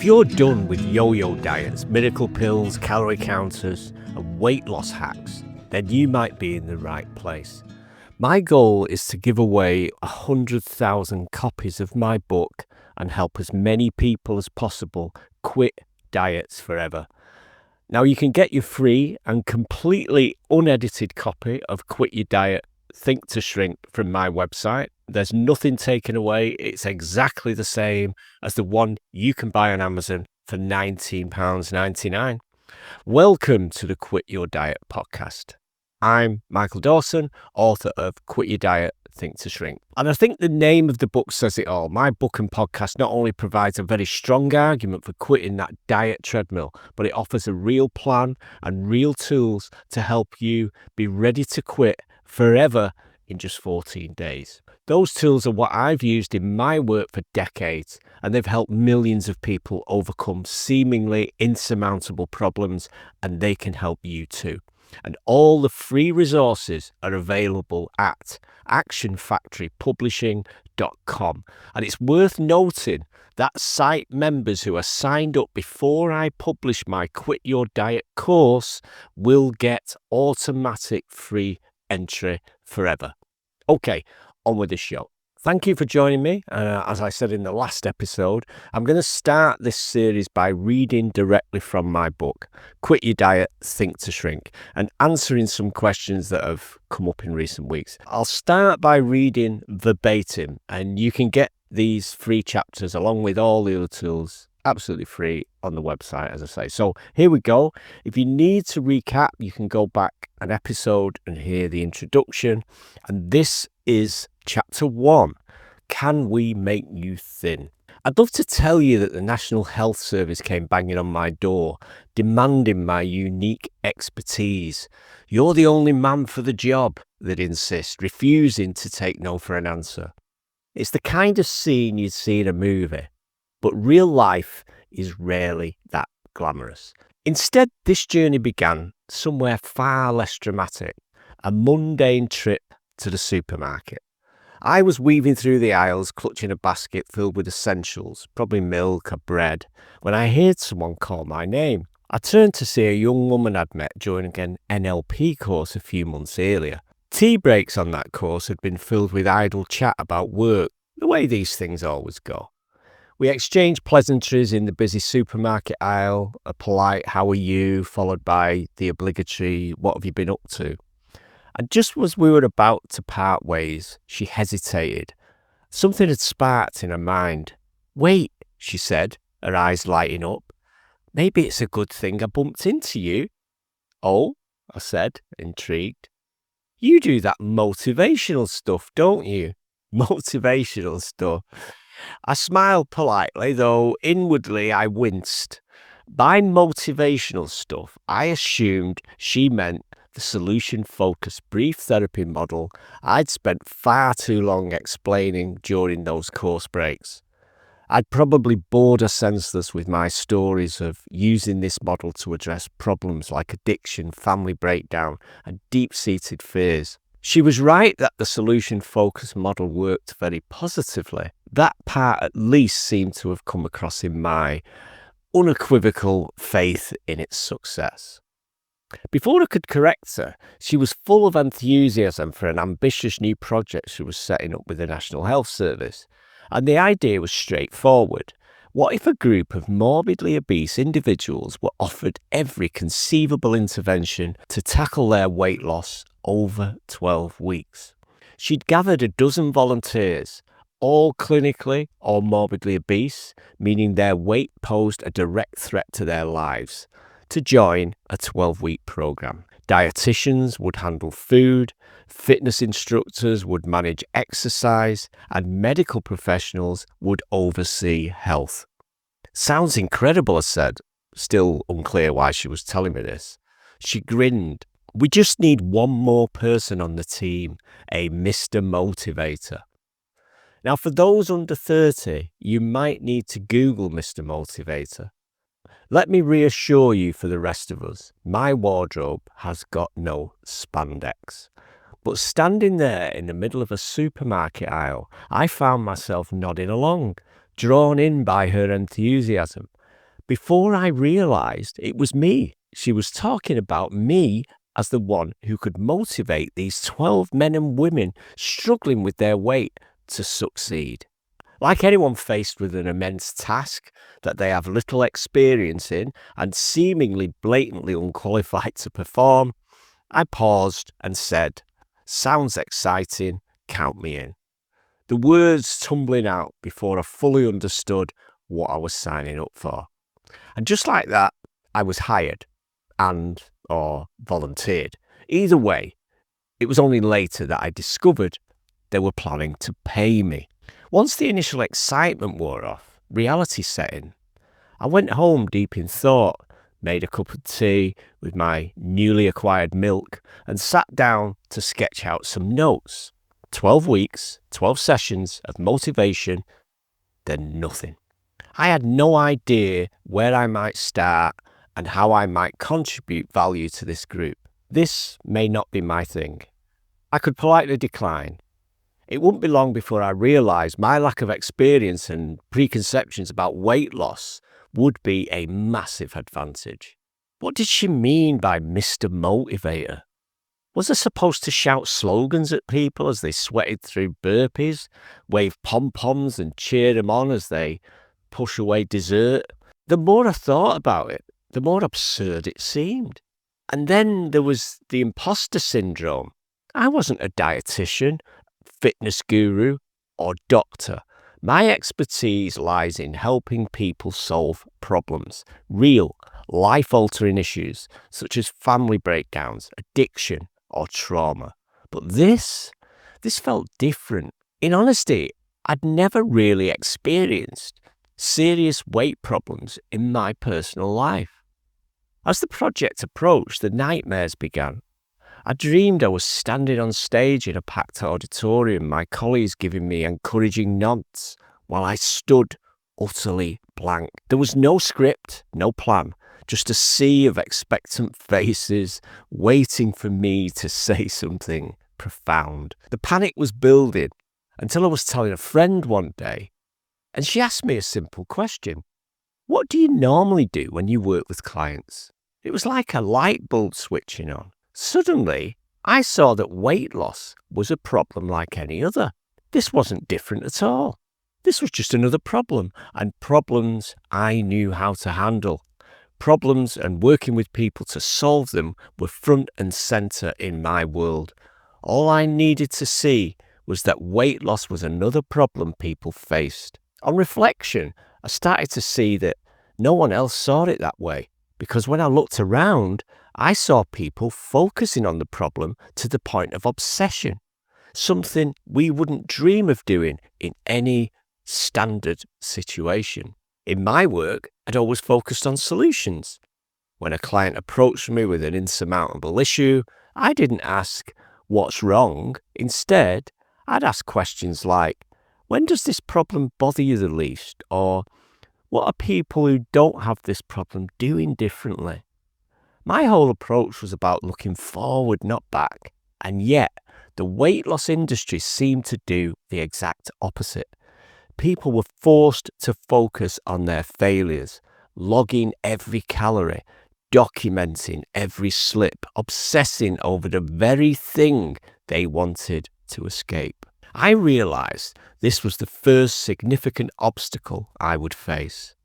you're done with yo-yo diets, miracle pills, calorie counters, and weight loss hacks, then you might be in the right place. My goal is to give away 100,000 copies of my book and help as many people as possible quit diets forever. Now, you can get your free and completely unedited copy of Quit Your Diet, Think to Shrink from my website. There's nothing taken away. It's exactly the same as the one you can buy on Amazon for £19.99. Welcome to the Quit Your Diet podcast. I'm Michael Dawson, author of Quit Your Diet, Think to Shrink. And I think the name of the book says it all. My book and podcast not only provides a very strong argument for quitting that diet treadmill, but it offers a real plan and real tools to help you be ready to quit forever in just 14 days. Those tools are what I've used in my work for decades, and they've helped millions of people overcome seemingly insurmountable problems, and they can help you too. And all the free resources are available at actionfactorypublishing.com. And it's worth noting that site members who are signed up before I publish my Quit Your Diet course will get automatic free entry forever. Okay, on with the show. Thank you for joining me. As I said in the last episode, I'm going to start this series by reading directly from my book, Quit Your Diet, Think to Shrink, and answering some questions that have come up in recent weeks. I'll start by reading verbatim, and you can get these free chapters along with all the other tools absolutely free on the website, as I say. So here we go. If you need to recap, you can go back an episode and hear the introduction. And this is Chapter 1, Can We Make You Thin? I'd love to tell you that the National Health Service came banging on my door, demanding my unique expertise. You're the only man for the job, they'd insist, refusing to take no for an answer. It's the kind of scene you'd see in a movie, but real life is rarely that glamorous. Instead, this journey began somewhere far less dramatic, a mundane trip to the supermarket. I was weaving through the aisles, clutching a basket filled with essentials, probably milk or bread, when I heard someone call my name. I turned to see a young woman I'd met during an NLP course a few months earlier. Tea breaks on that course had been filled with idle chat about work, the way these things always go. We exchanged pleasantries in the busy supermarket aisle, a polite "how are you?" followed by the obligatory "what have you been up to?" And just as we were about to part ways, she hesitated. Something had sparked in her mind. "Wait," she said, her eyes lighting up. "Maybe it's a good thing I bumped into you." "Oh," I said, intrigued. "You do that motivational stuff, don't you?" Motivational stuff. I smiled politely, though inwardly I winced. By motivational stuff, I assumed she meant the solution-focused brief therapy model I'd spent far too long explaining during those course breaks. I'd probably bored her senseless with my stories of using this model to address problems like addiction, family breakdown, and deep-seated fears. She was right that the solution-focused model worked very positively. That part at least seemed to have come across in my unequivocal faith in its success. Before I could correct her, she was full of enthusiasm for an ambitious new project she was setting up with the National Health Service. And the idea was straightforward. What if a group of morbidly obese individuals were offered every conceivable intervention to tackle their weight loss over 12 weeks? She'd gathered a dozen volunteers, all clinically or morbidly obese, meaning their weight posed a direct threat to their lives, to join a 12-week program. Dietitians would handle food, fitness instructors would manage exercise, and medical professionals would oversee health. "Sounds incredible," I said, still unclear why she was telling me this. She grinned. "We just need one more person on the team, a Mr. Motivator." Now, for those under 30, you might need to Google Mr. Motivator. Let me reassure you for the rest of us, my wardrobe has got no spandex. But standing there in the middle of a supermarket aisle, I found myself nodding along, drawn in by her enthusiasm. before I realized it was me. She was talking about me as the one who could motivate these 12 men and women struggling with their weight to succeed. Like anyone faced with an immense task that they have little experience in and seemingly blatantly unqualified to perform, I paused and said, "Sounds exciting, count me in." The words tumbling out before I fully understood what I was signing up for. And just like that, I was hired or volunteered. Either way, it was only later that I discovered they were planning to pay me. Once the initial excitement wore off, reality set in. I went home deep in thought, made a cup of tea with my newly acquired milk, and sat down to sketch out some notes. 12 weeks, 12 sessions of motivation, then nothing. I had no idea where I might start and how I might contribute value to this group. This may not be my thing. I could politely decline. It wouldn't be long before I realised my lack of experience and preconceptions about weight loss would be a massive advantage. What did she mean by Mr. Motivator? Was I supposed to shout slogans at people as they sweated through burpees, wave pom-poms and cheer them on as they push away dessert? The more I thought about it, the more absurd it seemed. And then there was the imposter syndrome. I wasn't a dietitian, fitness guru, or doctor. My expertise lies in helping people solve problems, real, life-altering issues such as family breakdowns, addiction, or trauma. But this felt different. In honesty, I'd never really experienced serious weight problems in my personal life. As the project approached, the nightmares began. I dreamed I was standing on stage in a packed auditorium, my colleagues giving me encouraging nods, while I stood utterly blank. There was no script, no plan, just a sea of expectant faces waiting for me to say something profound. The panic was building until I was telling a friend one day, and she asked me a simple question. "What do you normally do when you work with clients?" It was like a light bulb switching on. Suddenly, I saw that weight loss was a problem like any other. This wasn't different at all. This was just another problem, and problems I knew how to handle. Problems and working with people to solve them were front and center in my world. All I needed to see was that weight loss was another problem people faced. On reflection, I started to see that no one else saw it that way, because when I looked around, I saw people focusing on the problem to the point of obsession, something we wouldn't dream of doing in any standard situation. In my work, I'd always focused on solutions. When a client approached me with an insurmountable issue, I didn't ask, "What's wrong?" Instead, I'd ask questions like, "When does this problem bother you the least?" Or, "What are people who don't have this problem doing differently?" My whole approach was about looking forward, not back. And yet, the weight loss industry seemed to do the exact opposite. People were forced to focus on their failures, logging every calorie, documenting every slip, obsessing over the very thing they wanted to escape. I realized this was the first significant obstacle I would face.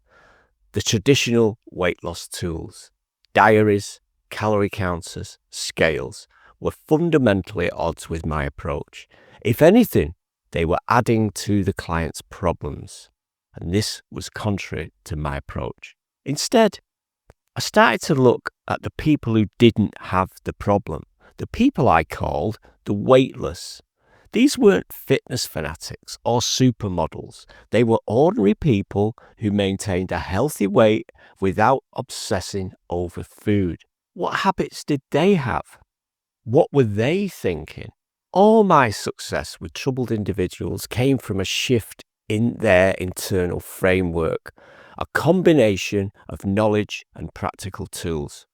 The traditional weight loss tools, diaries, calorie counters, scales, were fundamentally at odds with my approach. If anything, they were adding to the client's problems, and this was contrary to my approach. Instead, I started to look at the people who didn't have the problem, the people I called the weightless. These weren't fitness fanatics or supermodels. They were ordinary people who maintained a healthy weight without obsessing over food. What habits did they have? What were they thinking? All my success with troubled individuals came from a shift in their internal framework, a combination of knowledge and practical tools.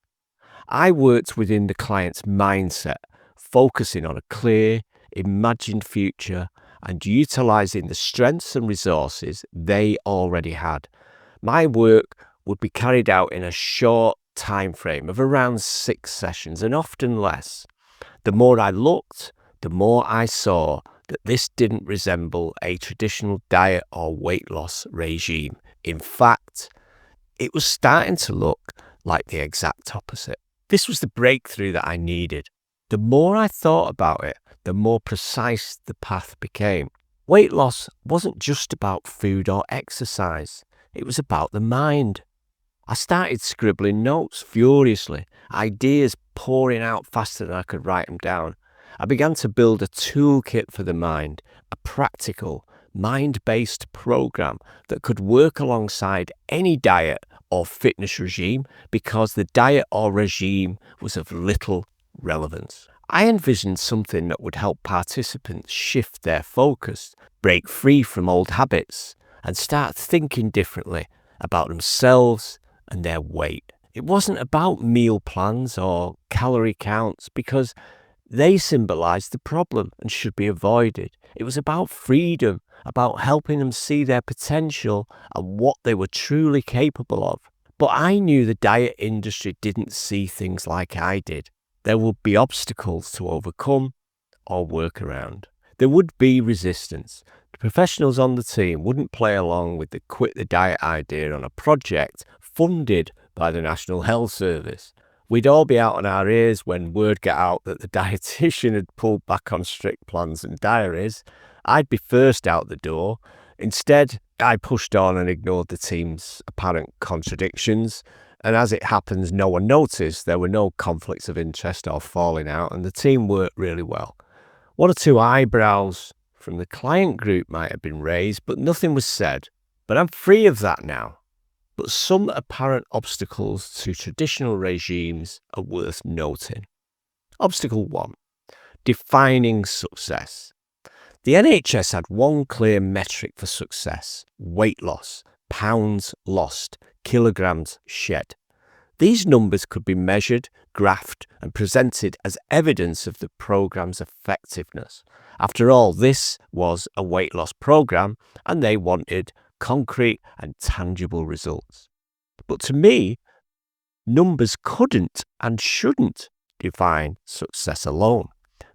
I worked within the client's mindset, focusing on a clear, imagined future and utilizing the strengths and resources they already had. My work would be carried out in a short time frame of around 6 sessions and often less. The more I looked, the more I saw that this didn't resemble a traditional diet or weight loss regime. In fact, it was starting to look like the exact opposite. This was the breakthrough that I needed. The more I thought about it, the more precise the path became. Weight loss wasn't just about food or exercise. It was about the mind. I started scribbling notes furiously, ideas pouring out faster than I could write them down. I began to build a toolkit for the mind, a practical, mind-based program that could work alongside any diet or fitness regime because the diet or regime was of little relevance. I envisioned something that would help participants shift their focus, break free from old habits, and start thinking differently about themselves and their weight. It wasn't about meal plans or calorie counts because they symbolized the problem and should be avoided. It was about freedom, about helping them see their potential and what they were truly capable of. But I knew the diet industry didn't see things like I did. There would be obstacles to overcome or work around. There would be resistance. The professionals on the team wouldn't play along with the quit the diet idea on a project funded by the National Health Service. We'd all be out on our ears when word got out that the dietitian had pulled back on strict plans and diaries. I'd be first out the door. Instead, I pushed on and ignored the team's apparent contradictions. And as it happens, no one noticed. There were no conflicts of interest or falling out, and the team worked really well. One or two eyebrows from the client group might have been raised, but nothing was said. But I'm free of that now. But some apparent obstacles to traditional regimes are worth noting. Obstacle 1. Defining success. The NHS had one clear metric for success: weight loss, pounds lost, kilograms shed. These numbers could be measured, graphed, and presented as evidence of the program's effectiveness. After all, this was a weight loss program, and they wanted concrete and tangible results. But to me, numbers couldn't and shouldn't define success alone.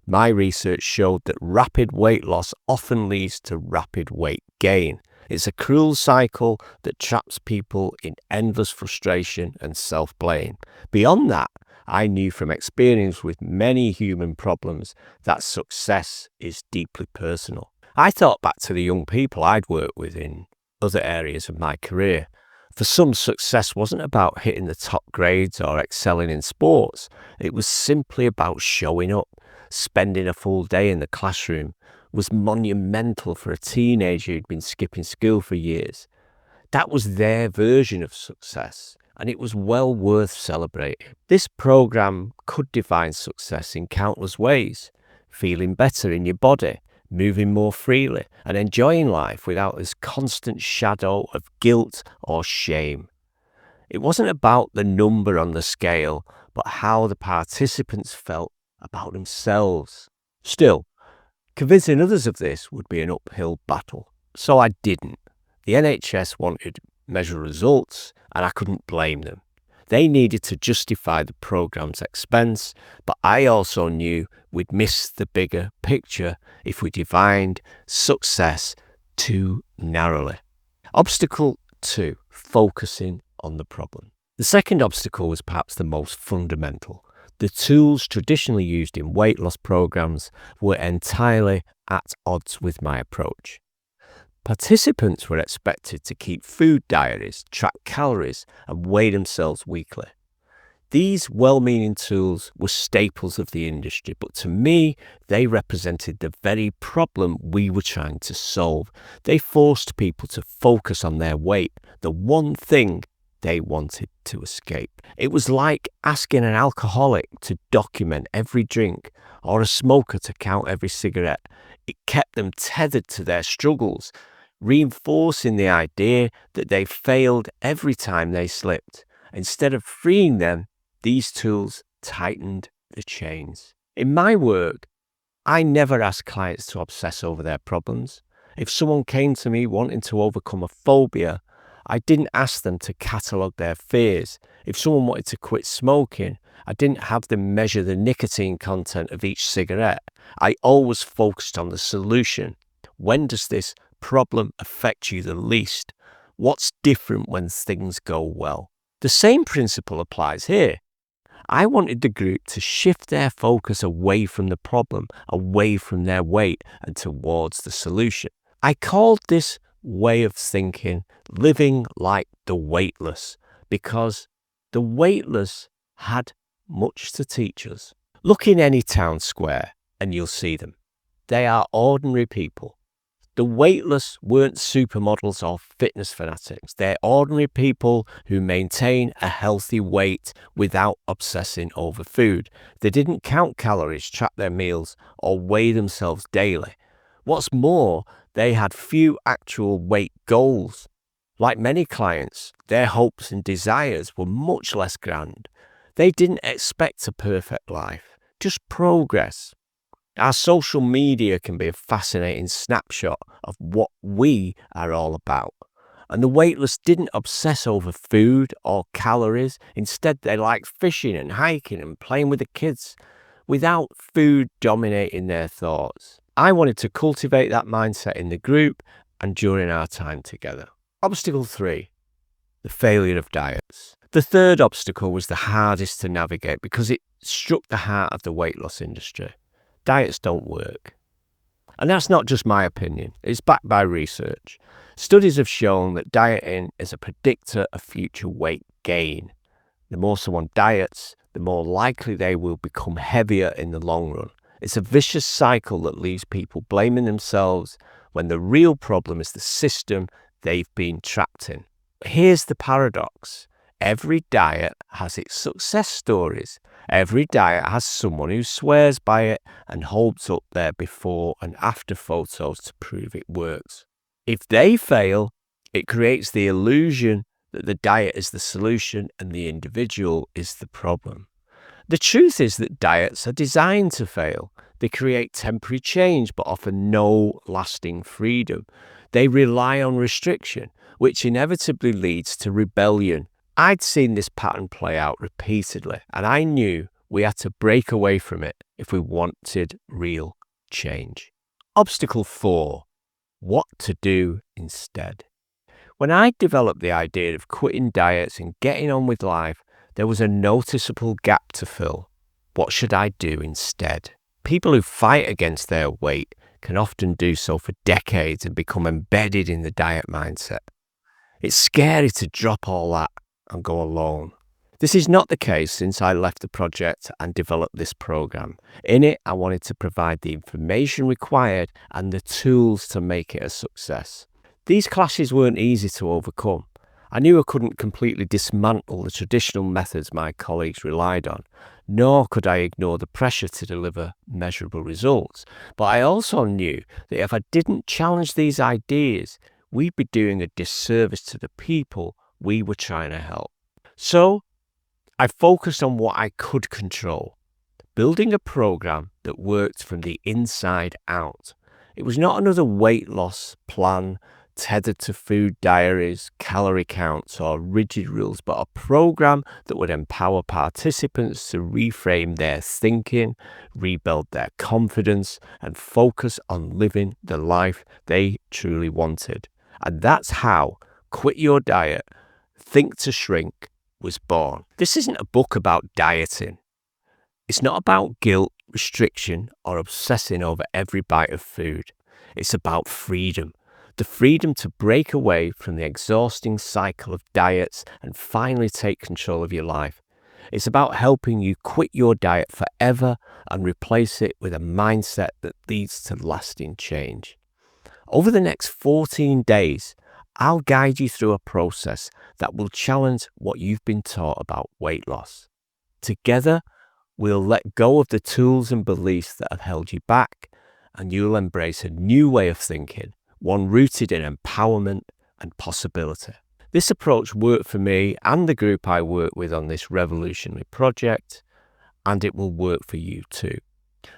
My research showed that rapid weight loss often leads to rapid weight gain. It's a cruel cycle that traps people in endless frustration and self-blame. Beyond that, I knew from experience with many human problems that success is deeply personal. I thought back to the young people I'd worked with in other areas of my career. For some, success wasn't about hitting the top grades or excelling in sports. It was simply about showing up. Spending a full day in the classroom was monumental for a teenager who'd been skipping school for years. That was their version of success, and it was well worth celebrating. This program could define success in countless ways: feeling better in your body, moving more freely, and enjoying life without this constant shadow of guilt or shame. It wasn't about the number on the scale, but how the participants felt about themselves. Still, convincing others of this would be an uphill battle, so I didn't. The NHS wanted measure results, and I couldn't blame them. They needed to justify the program's expense, but I also knew we'd miss the bigger picture if we defined success too narrowly. Obstacle 2, focusing on the problem. The second obstacle was perhaps the most fundamental. The tools traditionally used in weight loss programs were entirely at odds with my approach. Participants were expected to keep food diaries, track calories, and weigh themselves weekly. These well-meaning tools were staples of the industry, but to me, they represented the very problem we were trying to solve. They forced people to focus on their weight, the one thing they wanted to escape. It was like asking an alcoholic to document every drink or a smoker to count every cigarette. It kept them tethered to their struggles, reinforcing the idea that they failed every time they slipped. Instead of freeing them, these tools tightened the chains. In my work, I never ask clients to obsess over their problems. If someone came to me wanting to overcome a phobia, I didn't ask them to catalogue their fears. If someone wanted to quit smoking, I didn't have them measure the nicotine content of each cigarette. I always focused on the solution. When does this problem affect you the least? What's different when things go well? The same principle applies here. I wanted the group to shift their focus away from the problem, away from their weight, and towards the solution. I called this way of thinking living like the weightless, because the weightless had much to teach us. Look in any town square and you'll see them. They are ordinary people. The weightless weren't supermodels or fitness fanatics. They're ordinary people who maintain a healthy weight without obsessing over food. They didn't count calories, track their meals, or weigh themselves daily. What's more, they had few actual weight goals. Like many clients, their hopes and desires were much less grand. They didn't expect a perfect life, just progress. Our social media can be a fascinating snapshot of what we are all about. And the weightless didn't obsess over food or calories. Instead, they liked fishing and hiking and playing with the kids without food dominating their thoughts. I wanted to cultivate that mindset in the group and during our time together. Obstacle 3, the failure of diets. The third obstacle was the hardest to navigate because it struck the heart of the weight loss industry. Diets don't work. And that's not just my opinion. It's backed by research. Studies have shown that dieting is a predictor of future weight gain. The more someone diets, the more likely they will become heavier in the long run. It's a vicious cycle that leaves people blaming themselves when the real problem is the system they've been trapped in. Here's the paradox. Every diet has its success stories. Every diet has someone who swears by it and holds up their before and after photos to prove it works. If they fail, it creates the illusion that the diet is the solution and the individual is the problem. The truth is that diets are designed to fail. They create temporary change but offer no lasting freedom. They rely on restriction, which inevitably leads to rebellion. I'd seen this pattern play out repeatedly, and I knew we had to break away from it if we wanted real change. Obstacle 4, what to do instead. When I developed the idea of quitting diets and getting on with life, there was a noticeable gap to fill. What should I do instead? People who fight against their weight can often do so for decades and become embedded in the diet mindset. It's scary to drop all that and go alone. This is not the case since I left the project and developed this program. In it, I wanted to provide the information required and the tools to make it a success. These clashes weren't easy to overcome. I knew I couldn't completely dismantle the traditional methods my colleagues relied on, nor could I ignore the pressure to deliver measurable results. But I also knew that if I didn't challenge these ideas, we'd be doing a disservice to the people we were trying to help. So I focused on what I could control, building a program that worked from the inside out. It was not another weight loss plan tethered to food diaries, calorie counts, or rigid rules, but a program that would empower participants to reframe their thinking, rebuild their confidence, and focus on living the life they truly wanted. And that's how Quit Your Diet, Think to Shrink was born. This isn't a book about dieting. It's not about guilt, restriction, or obsessing over every bite of food. It's about freedom. The freedom to break away from the exhausting cycle of diets and finally take control of your life. It's about helping you quit your diet forever and replace it with a mindset that leads to lasting change. Over the next 14 days, I'll guide you through a process that will challenge what you've been taught about weight loss. Together, we'll let go of the tools and beliefs that have held you back, and you'll embrace a new way of thinking, one rooted in empowerment and possibility. This approach worked for me and the group I work with on this revolutionary project, and it will work for you too.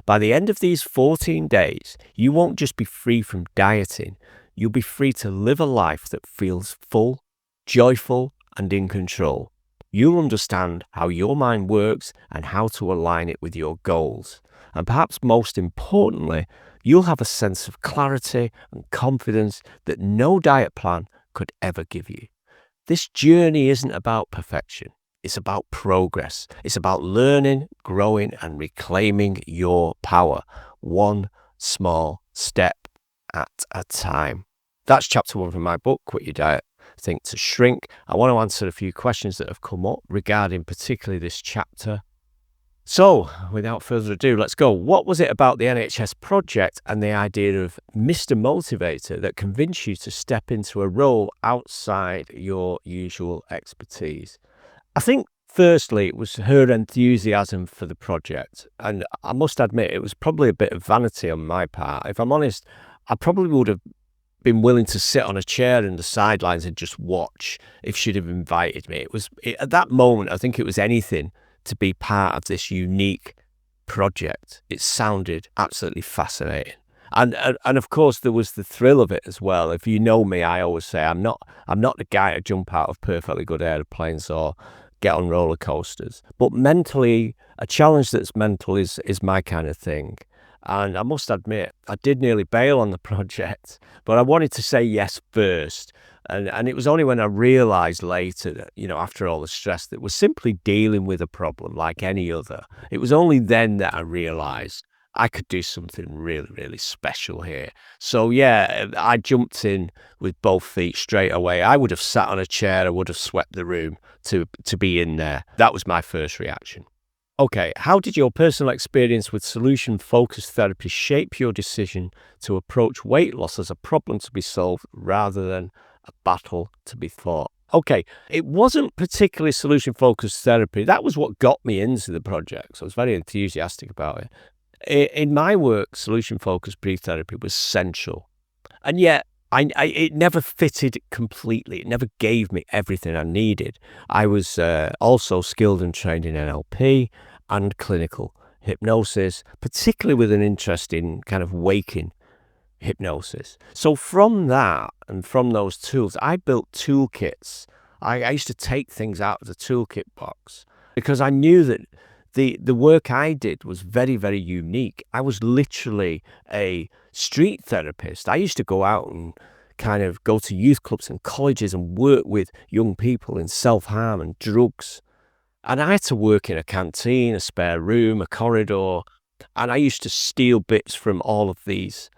By the end of these 14 days, you won't just be free from dieting, you'll be free to live a life that feels full, joyful, and in control. You'll understand how your mind works and how to align it with your goals. And perhaps most importantly, you'll have a sense of clarity and confidence that no diet plan could ever give you. This journey isn't about perfection. It's about progress. It's about learning, growing, and reclaiming your power, one small step at a time. That's chapter 1 from my book, Quit Your Diet, Think to Shrink. I want to answer a few questions that have come up regarding particularly this chapter. So, without further ado, let's go. What was it about the NHS project and the idea of Mr. Motivator that convinced you to step into a role outside your usual expertise? I think, firstly, it was her enthusiasm for the project. And I must admit, it was probably a bit of vanity on my part. If I'm honest, I probably would have been willing to sit on a chair in the sidelines and just watch if she'd have invited me. At that moment, I think it was anything to be part of this unique project. It sounded absolutely fascinating. And of course there was the thrill of it as well. If you know me, I always say I'm not the guy to jump out of perfectly good airplanes or get on roller coasters. But mentally, a challenge that's mental is my kind of thing. And I must admit, I did nearly bail on the project, but I wanted to say yes first. And it was only when I realized later that, after all the stress, that we're simply dealing with a problem like any other. It was only then that I realized I could do something really, really special here. So yeah, I jumped in with both feet straight away. I would have sat on a chair, I would have swept the room to be in there. That was my first reaction. Okay, how did your personal experience with solution-focused therapy shape your decision to approach weight loss as a problem to be solved rather than a battle to be fought? Okay, it wasn't particularly solution-focused therapy. That was what got me into the project, so I was very enthusiastic about it. In my work, solution-focused brief therapy was central, and yet it never fitted completely. It never gave me everything I needed. I was also skilled and trained in NLP and clinical hypnosis, particularly with an interest in kind of waking hypnosis. So from that and from those tools, I built toolkits. I used to take things out of the toolkit box because I knew that the work I did was very, very unique. I was literally a street therapist. I used to go out and kind of go to youth clubs and colleges and work with young people in self-harm and drugs. And I had to work in a canteen, a spare room, a corridor. And I used to steal bits from all of these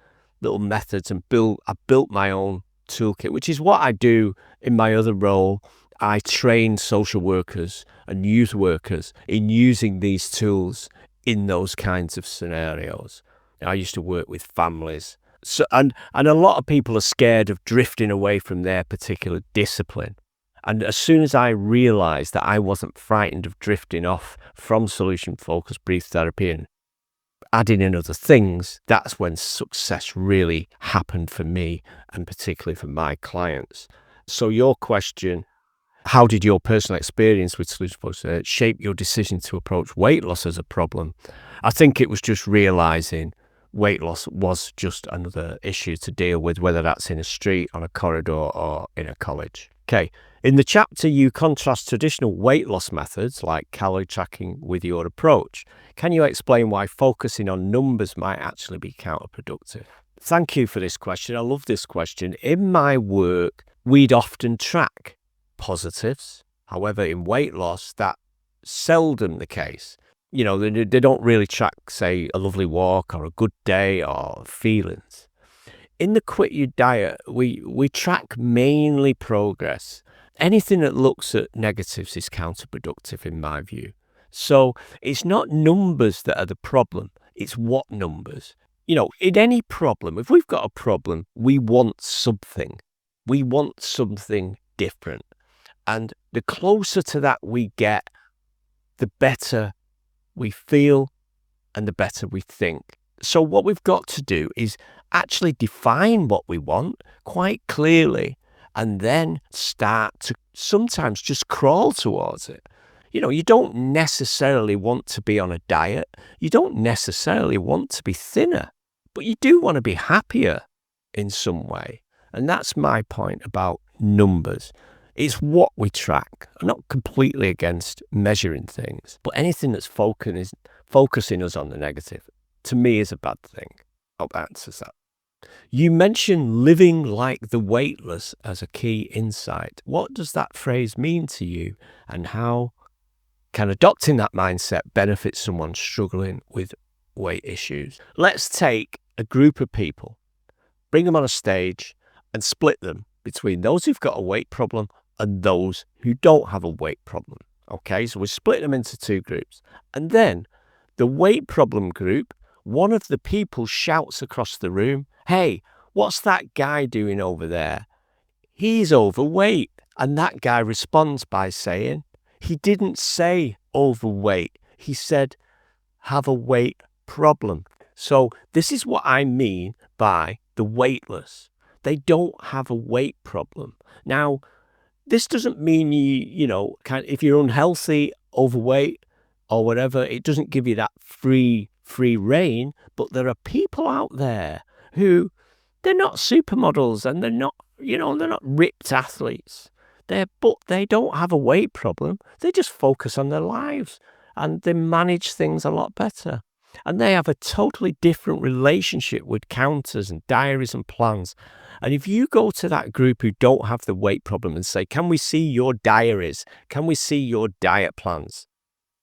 little methods and I built my own toolkit, which is what I do in my other role. I train social workers and youth workers in using these tools in those kinds of scenarios. I used to work with families. So, and a lot of people are scared of drifting away from their particular discipline. And as soon as I realized that I wasn't frightened of drifting off from solution-focused brief therapy and adding in other things, that's when success really happened for me and particularly for my clients. So your question, how did your personal experience with solution-focused shape your decision to approach weight loss as a problem? I think it was just realizing weight loss was just another issue to deal with, whether that's in a street, on a corridor, or in a college. Okay, in the chapter, you contrast traditional weight loss methods like calorie tracking with your approach. Can you explain why focusing on numbers might actually be counterproductive? Thank you for this question. I love this question. In my work, we'd often track positives. However, in weight loss, that's seldom the case. They don't really track, say, a lovely walk or a good day or feelings. In the Quit Your Diet, we track mainly progress. Anything that looks at negatives is counterproductive in my view. So it's not numbers that are the problem, it's what numbers. In any problem, if we've got a problem, we want something. We want something different. And the closer to that we get, the better we feel and the better we think. So what we've got to do is actually define what we want quite clearly and then start to sometimes just crawl towards it. You don't necessarily want to be on a diet. You don't necessarily want to be thinner, but you do want to be happier in some way. And that's my point about numbers. It's what we track. I'm not completely against measuring things, but anything that's focusing us on the negative, to me, is a bad thing. Hope that answers that. You mentioned living like the weightless as a key insight. What does that phrase mean to you, and how can adopting that mindset benefit someone struggling with weight issues? Let's take a group of people, bring them on a stage, and split them between those who've got a weight problem and those who don't have a weight problem. Okay, so we split them into two groups. And then the weight problem group, one of the people shouts across the room, "Hey, what's that guy doing over there? He's overweight." And that guy responds by saying, he didn't say overweight. He said, have a weight problem. So this is what I mean by the weightless. They don't have a weight problem. Now, this doesn't mean if you're unhealthy, overweight, or whatever, it doesn't give you that free reign. But there are people out there who, they're not supermodels, and they're not ripped athletes. But they don't have a weight problem. They just focus on their lives, and they manage things a lot better. And they have a totally different relationship with counters and diaries and plans. And if you go to that group who don't have the weight problem and say, can we see your diaries? Can we see your diet plans?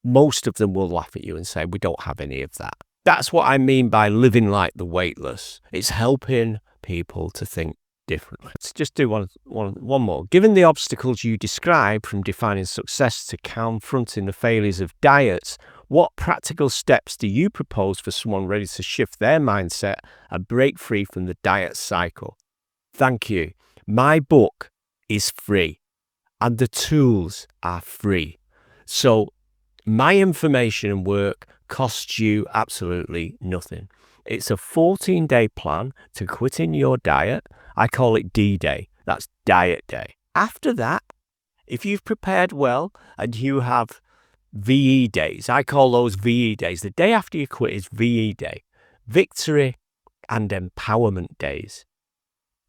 Most of them will laugh at you and say, we don't have any of that. That's what I mean by living like the weightless. It's helping people to think differently. Let's just do one more. Given the obstacles you describe, from defining success to confronting the failures of diets, what practical steps do you propose for someone ready to shift their mindset and break free from the diet cycle? Thank you. My book is free and the tools are free. So my information and work costs you absolutely nothing. It's a 14-day plan to quitting your diet. I call it D-Day. That's diet day. After that, if you've prepared well and you have VE days, I call those VE days. The day after you quit is VE day, victory and empowerment days.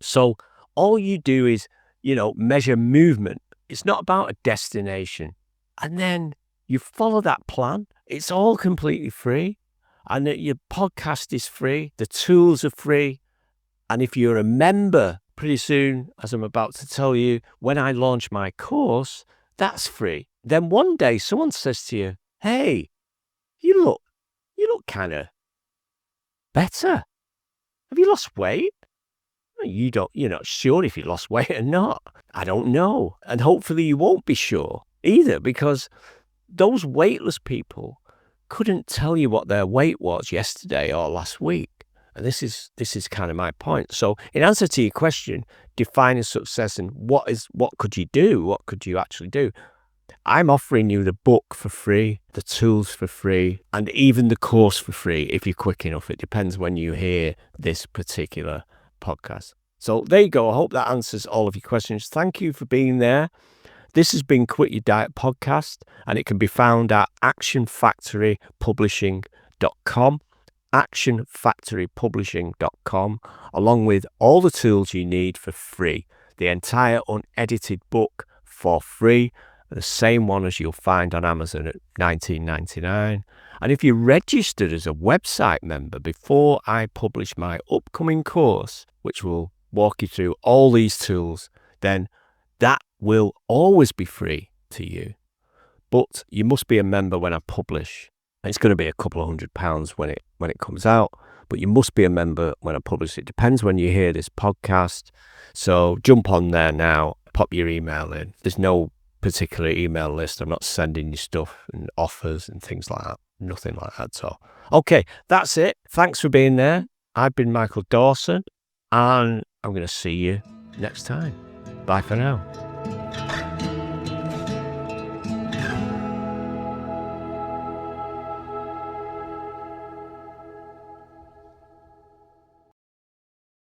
So all you do is, measure movement. It's not about a destination. And then you follow that plan. It's all completely free. And your podcast is free. The tools are free. And if you're a member, pretty soon, as I'm about to tell you, when I launch my course, that's free. Then one day someone says to you, hey, you look kind of better. Have you lost weight? You're not sure if you lost weight or not. I don't know. And hopefully you won't be sure either, because those weightless people couldn't tell you what their weight was yesterday or last week. And this is kind of my point. So in answer to your question, defining success and what could you do? What could you actually do? I'm offering you the book for free, the tools for free, and even the course for free if you're quick enough. It depends when you hear this particular podcast. So there you go. I hope that answers all of your questions. Thank you for being there. This has been Quit Your Diet Podcast, and it can be found at actionfactorypublishing.com, actionfactorypublishing.com, along with all the tools you need for free. The entire unedited book for free, the same one as you'll find on Amazon at $19.99. And if you're registered as a website member before I publish my upcoming course, which will walk you through all these tools, then that will always be free to you. But you must be a member when I publish. It's going to be a couple of £100 when it comes out, but you must be a member when I publish. It depends when you hear this podcast. So jump on there now, pop your email in. There's no particular email list. I'm not sending you stuff and offers and things like that. Nothing like that at all. Okay, that's it. Thanks for being there. I've been Michael Dawson, and I'm going to see you next time. Bye for now.